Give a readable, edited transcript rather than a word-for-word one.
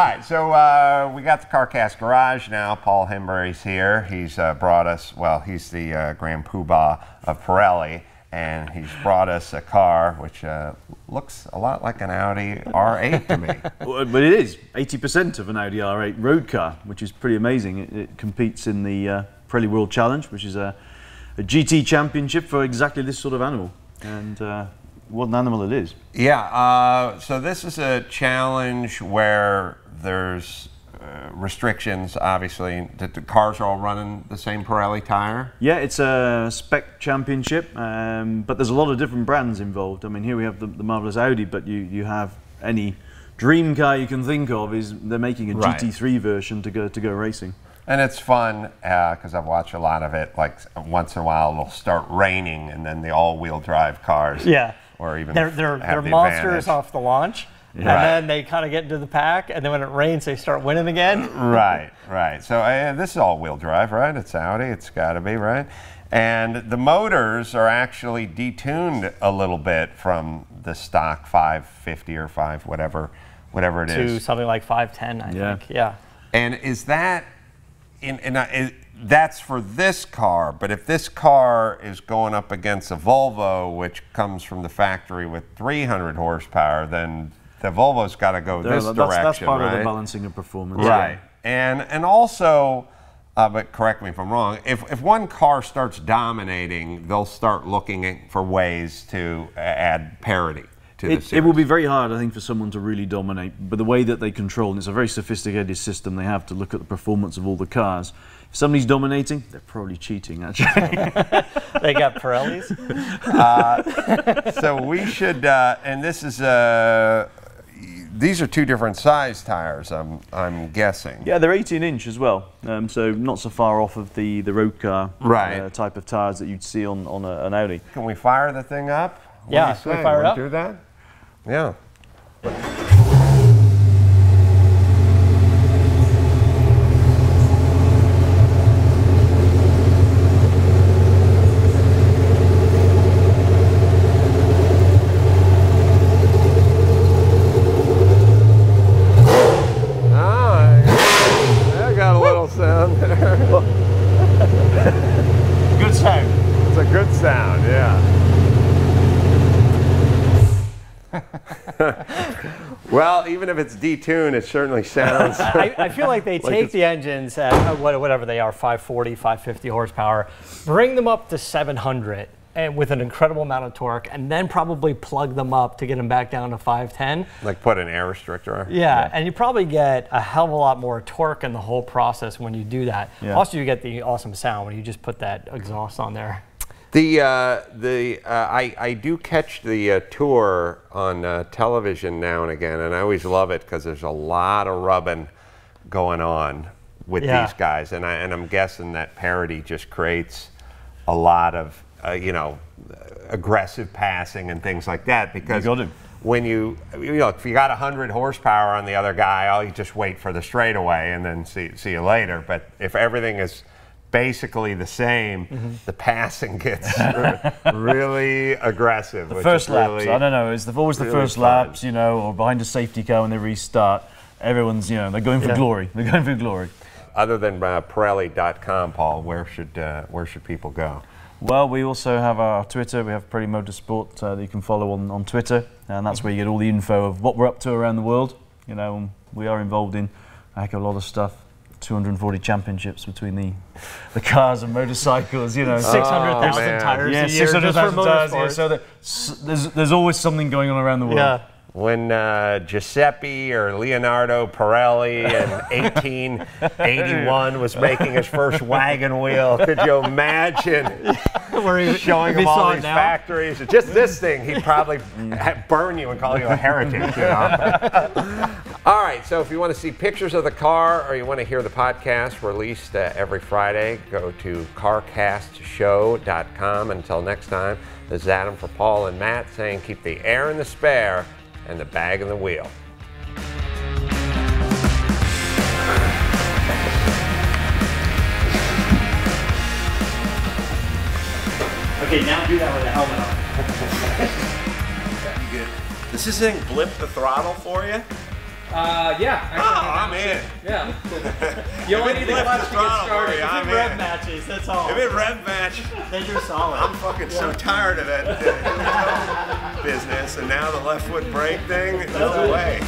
right, so we got the CarCast Garage now. Paul Hembery's here. He's brought us, well, he's the Grand Poobah of Pirelli, and he's brought us a car which looks a lot like an Audi R8 to me. Well, but it is 80% of an Audi R8 road car, which is pretty amazing. It competes in the Pirelli World Challenge, which is a GT championship for exactly this sort of animal. And what an animal it is. Yeah, so this is a challenge where there's restrictions, obviously. The cars are all running the same Pirelli tire? Yeah, it's a spec championship, but there's a lot of different brands involved. I mean, here we have the marvelous Audi, but you have any dream car you can think of. They're making a GT3 version to go racing. And it's fun because I've watched a lot of it. Like once in a while, it'll start raining, and then the all-wheel drive cars, or even they're monsters off the launch, and then they kind of get into the pack, and then when it rains, they start winning again. Right. So this is all-wheel drive, right? It's Audi. It's got to be, right? And the motors are actually detuned a little bit from the stock 550 or 5 whatever it is to something like 510, I think. Yeah. And is that that's for this car, but if this car is going up against a Volvo, which comes from the factory with 300 horsepower, then the Volvo's got to go this direction, that's part of the balancing of performance. Right. And also, but correct me if I'm wrong, if one car starts dominating, they'll start looking for ways to add parity. It will be very hard, I think, for someone to really dominate, but the way that they control, and it's a very sophisticated system, they have to look at the performance of all the cars. If somebody's dominating, they're probably cheating, actually. They got Pirellis. So we should, and this is, these are 2 different size tires, I'm guessing. Yeah, they're 18-inch as well, so not so far off of the road car type of tires that you'd see on an Audi. Can we fire the thing up? Yeah, can we fire it up? Do that? Yeah. I got a little sound there. Good sound. It's a good sound, yeah. Well, even if it's detuned, it certainly sounds. I feel like they take the engines at whatever they are, 540, 550 horsepower, bring them up to 700 and with an incredible amount of torque, and then probably plug them up to get them back down to 510. Like put an air restrictor. Yeah, and you probably get a hell of a lot more torque in the whole process when you do that. Yeah. Also, you get the awesome sound when you just put that exhaust on there. I do catch the tour on television now and again, and I always love it because there's a lot of rubbing going on with these guys, and I'm guessing that parity just creates a lot of aggressive passing and things like that, because when you know, if you got 100 horsepower on the other guy, you just wait for the straightaway and then see you later. But if everything is basically the same, the passing gets really aggressive. The first laps, I don't know, it's always the first laps, you know, or behind a safety car when they restart. Everyone's, you know, they're going for glory. They're going for glory. Other than Pirelli.com, Paul, where should people go? Well, we also have our Twitter. We have Pirelli Motorsport that you can follow on Twitter, and that's where you get all the info of what we're up to around the world. You know, and we are involved in a heck of a lot of stuff. 240 championships between the cars and motorcycles, you know. 600,000 tires a year. 600,000 tires a year. So there's always something going on around the world. Yeah. When Giuseppe or Leonardo Pirelli in 1881 was making his first wagon wheel, could you imagine showing him all these factories? Just this thing, he'd probably burn you and call you a heretic, you know? All right, so if you want to see pictures of the car or you want to hear the podcast released every Friday, go to carcastshow.com. Until next time, this is Adam for Paul and Matt saying keep the air in the spare and the bag in the wheel. Okay, now do that with a helmet on. Does this thing blip the throttle for you? Yeah. I'm in. Yeah. You only need the clutch to get started. If it rev matches, that's all. If it rev match, then you're solid. I'm fucking so tired of that business, and now the left foot brake thing, no way.